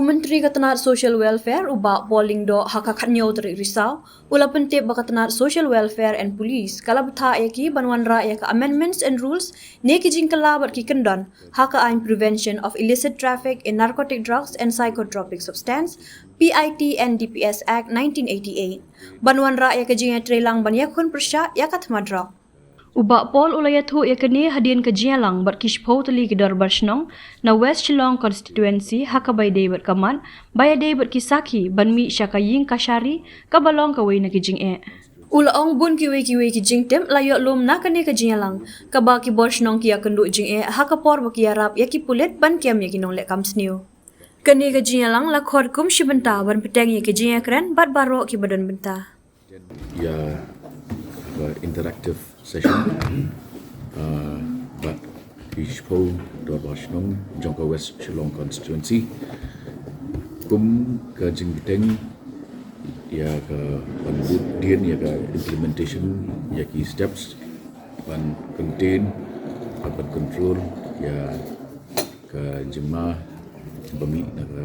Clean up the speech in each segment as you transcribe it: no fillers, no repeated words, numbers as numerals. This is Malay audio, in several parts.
Menteri Ketenaga Social Welfare ubah polling do hakakatnyo terik risau, ula pentip Ketenaga Social Welfare and Police, kala betha yaki banwan ra yaka amendments and rules, ne ki jingkala bat ki kyndon, haka ain prevention of illicit traffic in narcotic drugs and psychotropic substance, PIT and DPS Act 1988. Banwan ra yaka iatreilang ban iakhun persya yaka thma drok. Ubak Pol ulayathu yakani hadian ke Jialang bat kishpau tali ke darbar shnong na West Shillong constituency hakabai day bat kaman baya day bat kisaki ban mi syakaying kashari kabalong kawai na kijing e. Ulaong bun kiwi ki jing tem layo lum nakani ke Jialang kaba ki bor shnong kia kenduk jing e hakapor baki yarap yaki pulet ban kiam yaki nong lek kam sniu. Kani ke Jialang la khod kum shibenta ban peteng yaki jing kren bat barok ki badan benta. Ya, interactive session but Kishpo Dorbashnong Jongka West Shillong constituency kum ke jing biteng ya ke pandian ya ke implementation ya ki steps pan contain pan control ya ke jema bami na ke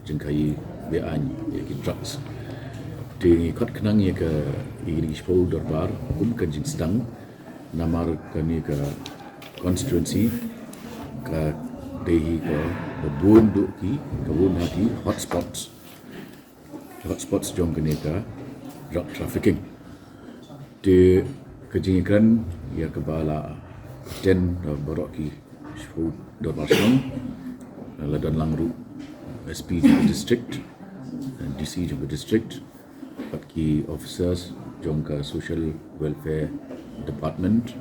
jengkai bean ya ki drugs di kot kenang ya ke Kishpo Dorbar kum ke jing sedang namar kami ke constituency ke dehi ke kebun duki kebun hati hotspots jom kini ke drug trafficking di kejingikan ya kebala ten borok ki shfu dormasong ladan langru SP juga district dan DC juga district ki officers jom ke social welfare department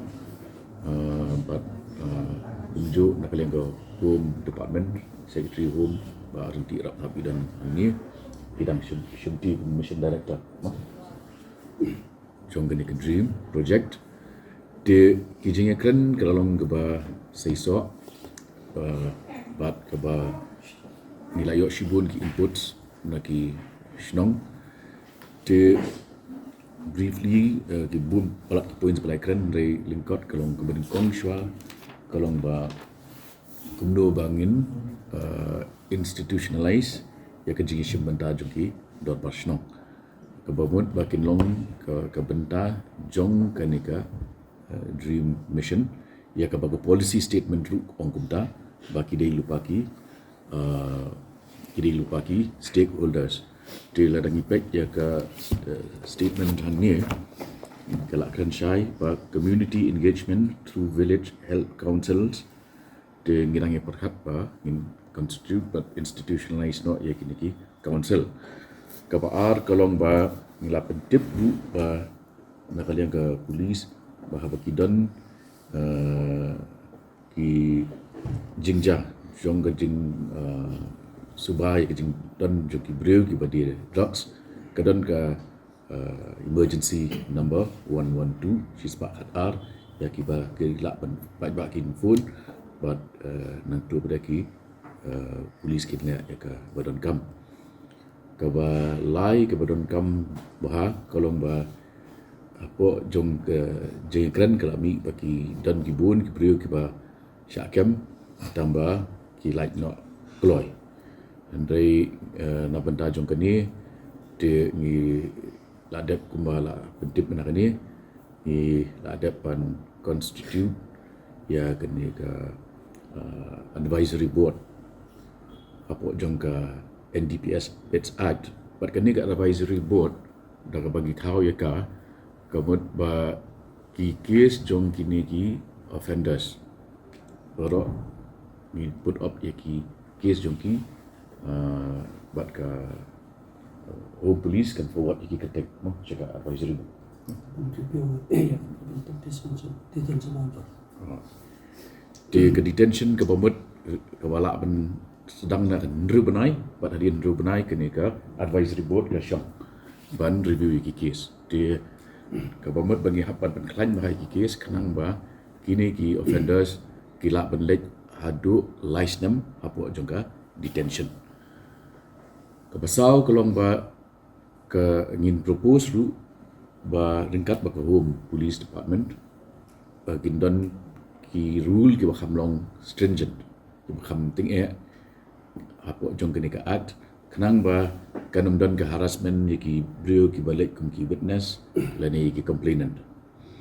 but unjuk nak kalian ke home department secretary home renti rap tapi dan ini bidang syumti mission director jom kini ke dream project di kijingnya keren kelalong keba seisok bat keba nilai yok shibun ki inputs naki shnong di briefly di boom palak points palai keren dari lingkot kalong kemudian kong shwa kalong ba kumdo bangin institutionalize ya kejing shim benta joki dot bashnong kebamut bakin long ke benta jong kanika dream mission ya ke bago policy statement ru ong kumta baki dei lupaki stakeholders di ladang impact ya ke statement hanya kelakkan syai ba community engagement through village health councils di ngirang perhat ba in constitute but institutionalized no ya kini council kabar kalong ba ngilap tip bu ba nakalian ke polis ba kyndon ki jingja jong ke jing subay ke jing dan joki breu ki badi drugs kadon ka emergency number 112 she's back at r ya ki ba ke lak baik in phone but nang tu bedaki polis ki ya ka badon kam ka ba lai ke badon kam bah kolong ba apa jong ke jengkran kelami baki dan gibun ki breu ki ba syakem tambah ki like no kloy andai na benda jong kini de ni ladap kumbala pentip mana kini ni ladap pan constitute ya kini ke advisory board apa jong ke NDPS Pets Act but kini ke advisory board dah bagi tahu ya ka kamut ba ki case jong kini ki offenders baru ni put up ya ki case jong ki but ka home police kan forward iki ketek mo cakap advisory di ke detention ke pemut ke wala ben sedang nak ndru benai but hari ndru benai kini ke advisory board ke syok ban review iki case di ke pemut bagi hapan pen klaim bahai iki case kenang ba kini ki offenders kila ben lek hadu license apa jongka detention kebasau kelong ba ke ingin propose ru ba ringkat ba ke home police department ba kyndon ki rule ki ba khamlong stringent ki ba kham ting e apa jong kini ka act kenang ba kanum don ke harassment ki brio ki balik kum ki witness lani ki complainant